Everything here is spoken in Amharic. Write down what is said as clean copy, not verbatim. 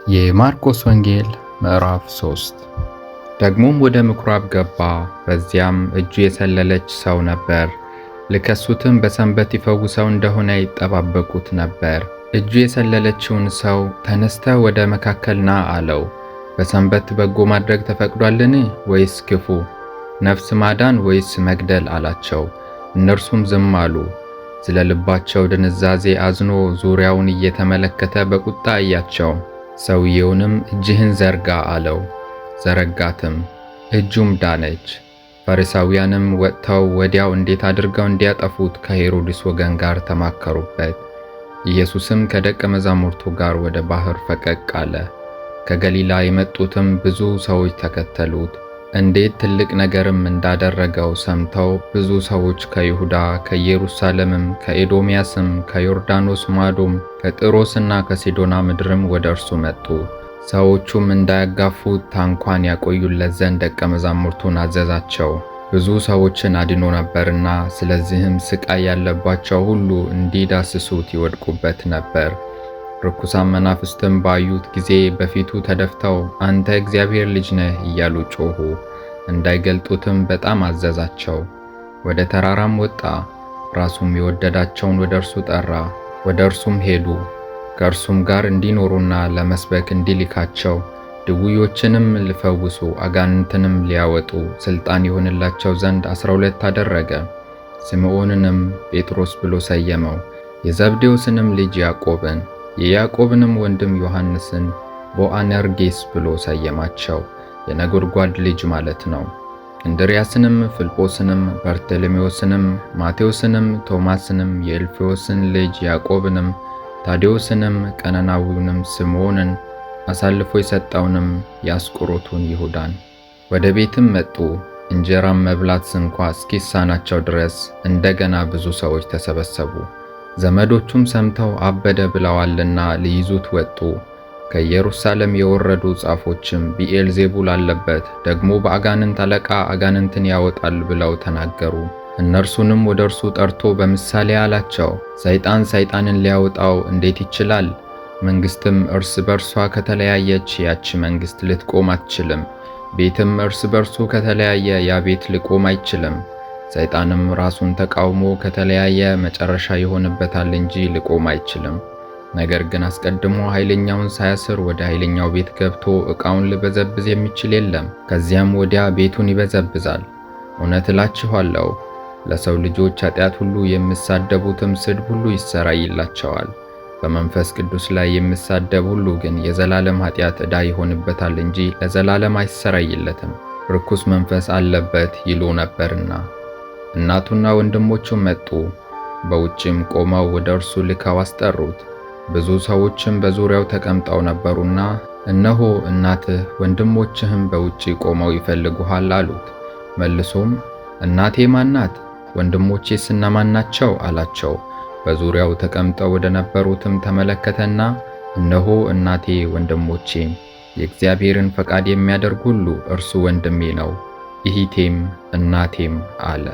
የማርቆስ ወንጌል ምዕራፍ 3። ደግሞም ወደ ምኵራብ ገባ። በዚያም እጁ የሰለለች ሰው ነበር። ሊከሱትም በሰንበት ይፈውሰው እንደሆነ ይጠባበቁት ነበር። እጁ የሰለለችውን ሰው ተነስተህ ወደ መካከል ና አለው። በሰንበት በጎ ማድረግ ተፈቅዷልን? ወይስ ክፉ? ነፍስ ማዳን ወይስ መግደል አላቸው። እነርሱም ዝም አሉ። ስለ ልባቸው ድንዛዜ አዝኖ ዙሪያውን እየተመለከተ በቁጣ አያቸው። ሰውየውንም እጅህን ዘርጋ አለው። ዘረጋትም፣ እጁም ዳነች። ፈሪሳውያንም ወጥተው ወዲያው እንዴት አድርገው እንዲያጠፉት ከሄሮድስ ወገን ጋር ተማከሩበት። ኢየሱስም ከደቀ መዛሙርቱ ጋር ወደ ባሕር ፈቀቅ አለ። ከገሊላ የመጡትም ብዙ ሰዎች ተከተሉት። እንዴት ትልቅ ነገርም እንዳደረገው ሰምተው ብዙ ሰዎች ከይሁዳ፣ ከኢየሩሳሌምም፣ ከኤዶምያስም፣ ከዮርዳኖስ ማዶም፣ ከጢሮስና ከሲዶና ምድርም ወደ እርሱ መጡ። ሰዎቹም እንዳያጋፉት ታንኳን ያቆዩለት ዘንድ ደቀ መዛሙርቱን አዘዛቸው። ብዙ ሰዎችን አድኖ ነበርና፣ ስለዚህም ሥቃይ ያለባቸው ሁሉ እንዲዳስሱት ይወድቁበት ነበር። ርኩሳን መናፍስትም ባዩት ጊዜ በፊቱ ተደፍተው አንተ እግዚአብሔር ልጅ ነህ እያሉ ጮኹ። እንዳይገልጡትም በጣም አዘዛቸው። ወደ ተራራም ወጣ። ራሱም የወደዳቸውን ወደ እርሱ ጠራ። ወደ እርሱም ሄዱ። ከእርሱም ጋር እንዲኖሩና ለመስበክ እንዲልካቸው፣ ድውዮችንም ሊፈውሱ አጋንንትንም ሊያወጡ ሥልጣን ይሆንላቸው ዘንድ 12 አደረገ። ስምዖንንም ጴጥሮስ ብሎ ሰየመው፣ የዘብዴዎስንም ልጅ ያዕቆብን፣ የያዕቆብንም ወንድም ዮሐንስን ቦአነርጌስ ብሎ ሰየማቸው፣ የነጎድጓድ ልጅ ማለት ነው። እንድርያስንም፣ ፊልጶስንም፣ በርተሎሜዎስንም፣ ማቴዎስንም፣ ቶማስንም፣ የእልፍዮስን ልጅ ያዕቆብንም፣ ታዴዎስንም፣ ቀነናዊውንም ስምዖንን፣ አሳልፎ የሰጠውንም የአስቆሮቱን ይሁዳን። ወደ ቤትም መጡ። እንጀራም መብላት እንኳ እስኪሳናቸው ድረስ እንደገና ብዙ ሰዎች ተሰበሰቡ። ዘመዶቹም ሰምተው አበደ ብለዋልና ሊይዙት ወጡ። ከኢየሩሳሌም የወረዱ ጻፎችም ብዔልዜቡል አለበት፣ ደግሞ በአጋንንት አለቃ አጋንንትን ያወጣል ብለው ተናገሩ። እነርሱንም ወደ እርሱ ጠርቶ በምሳሌ አላቸው። ሰይጣን ሰይጣንን ሊያወጣው እንዴት ይችላል? መንግሥትም እርስ በርሷ ከተለያየች ያች መንግሥት ልትቆም አትችልም። ቤትም እርስ በርሱ ከተለያየ ያ ቤት ሊቆም አይችልም። ሰይጣንም ራሱን ተቃውሞ ከተለያየ መጨረሻ ይሆንበታል እንጂ ሊቆም አይችልም። ነገር ግን አስቀድሞ ኃይለኛውን ሳያስር ወደ ኃይለኛው ቤት ገብቶ ዕቃውን ሊበዘብዝ የሚችል የለም። ከዚያም ወዲያ ቤቱን ይበዘብዛል። እውነት እላችኋለሁ፣ ለሰው ልጆች ኃጢአት ሁሉ የሚሳደቡትም ስድብ ሁሉ ይሰራይላቸዋል። በመንፈስ ቅዱስ ላይ የሚሳደብ ሁሉ ግን የዘላለም ኃጢአት ዕዳ ይሆንበታል እንጂ ለዘላለም አይሰራይለትም፣ ርኩስ መንፈስ አለበት ይሉ ነበርና። እናቱና ወንድሞቹም መጡ። በውጭም ቆመው ወደ እርሱ ልከው አስጠሩት። ብዙ ሰዎችም በዙሪያው ተቀምጠው ነበሩና፣ እነሆ እናትህ ወንድሞችህም በውጭ ቆመው ይፈልጉሃል አሉት። መልሶም እናቴ ማን ናት? ወንድሞቼስ እነማን ናቸው? አላቸው። በዙሪያው ተቀምጠው ወደ ነበሩትም ተመለከተና፣ እነሆ እናቴ ወንድሞቼም፣ የእግዚአብሔርን ፈቃድ የሚያደርግ ሁሉ እርሱ ወንድሜ ነው፣ እኅቴም እናቴም አለ።